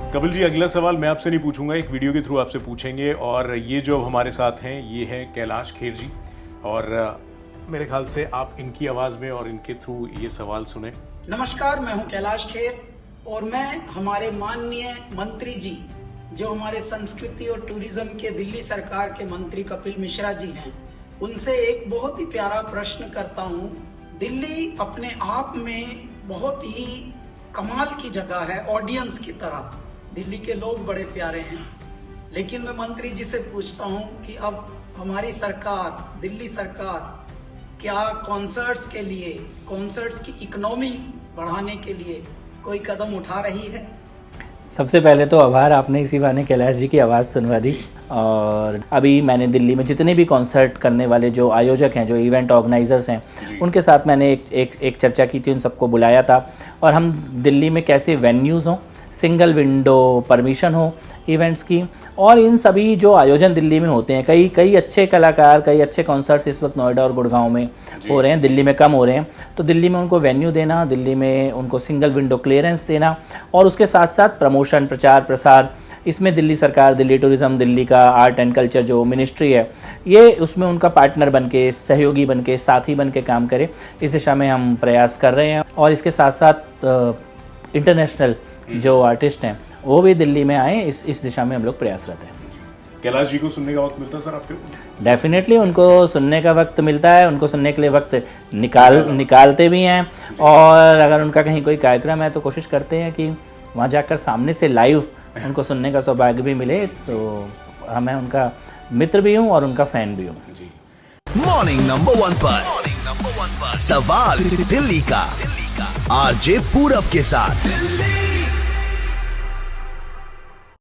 कपिल जी, अगला सवाल मैं आपसे नहीं पूछूंगा, एक वीडियो के थ्रू आपसे पूछेंगे। और ये जो हमारे साथ हैं ये हैं कैलाश खेर जी, और मेरे ख्याल से आप इनकी आवाज़ में और इनके थ्रू ये सवाल सुने। नमस्कार, मैं हूं कैलाश खेर और मैं हमारे माननीय मंत्री जी, जो हमारे संस्कृति और टूरिज्म के दिल्ली सरकार के मंत्री कपिल मिश्रा जी हैं, उनसे एक बहुत ही प्यारा प्रश्न करता हूं। दिल्ली अपने आप में बहुत ही कमाल की जगह है, ऑडियंस की तरह दिल्ली के लोग बड़े प्यारे हैं, लेकिन मैं मंत्री जी से पूछता हूं कि अब हमारी सरकार, दिल्ली सरकार, क्या कॉन्सर्ट्स के लिए, कॉन्सर्ट्स की इकोनॉमी बढ़ाने के लिए कोई कदम उठा रही है? सबसे पहले तो आभार, आपने इसी बहाने कैलाश जी की आवाज़ सुनवा दी। और अभी मैंने दिल्ली में जितने भी कॉन्सर्ट करने वाले जो आयोजक हैं, जो इवेंट ऑर्गेनाइजर्स हैं, उनके साथ मैंने एक चर्चा की थी, उन सबको बुलाया था। और हम दिल्ली में कैसे वेन्यूज़ हों, सिंगल विंडो परमिशन हो इवेंट्स की, और इन सभी जो आयोजन दिल्ली में होते हैं, कई अच्छे कलाकार, कई अच्छे कॉन्सर्ट्स इस वक्त नोएडा और गुड़गांव में हो रहे हैं, दिल्ली में कम हो रहे हैं। तो दिल्ली में उनको वेन्यू देना, दिल्ली में उनको सिंगल विंडो क्लियरेंस देना, और उसके साथ साथ प्रमोशन, प्रचार प्रसार, इसमें दिल्ली सरकार, दिल्ली टूरिज़्म, दिल्ली का आर्ट एंड कल्चर जो मिनिस्ट्री है, ये उसमें उनका पार्टनर बन के, सहयोगी बन के, साथी बन के काम करे, इस दिशा में हम प्रयास कर रहे हैं। और इसके साथ साथ इंटरनेशनल जो आर्टिस्ट हैं वो भी दिल्ली में आए, इस दिशा में हम लोग प्रयासरत हैं। कैलाश जी को सुनने का वक्त मिलता है सर आपके? डेफिनेटली उनको सुनने का वक्त मिलता है, उनको सुनने के लिए वक्त निकालते भी हैं। और अगर उनका कहीं कोई कार्यक्रम है तो कोशिश करते हैं कि वहाँ जाकर सामने से लाइव उनको सुनने का सौभाग्य भी मिले। तो मैं उनका मित्र भी हूँ और उनका फ़ैन भी हूँ। मॉर्निंग नंबर 1 पर सवाल दिल्ली का आरजे पूरब के साथ।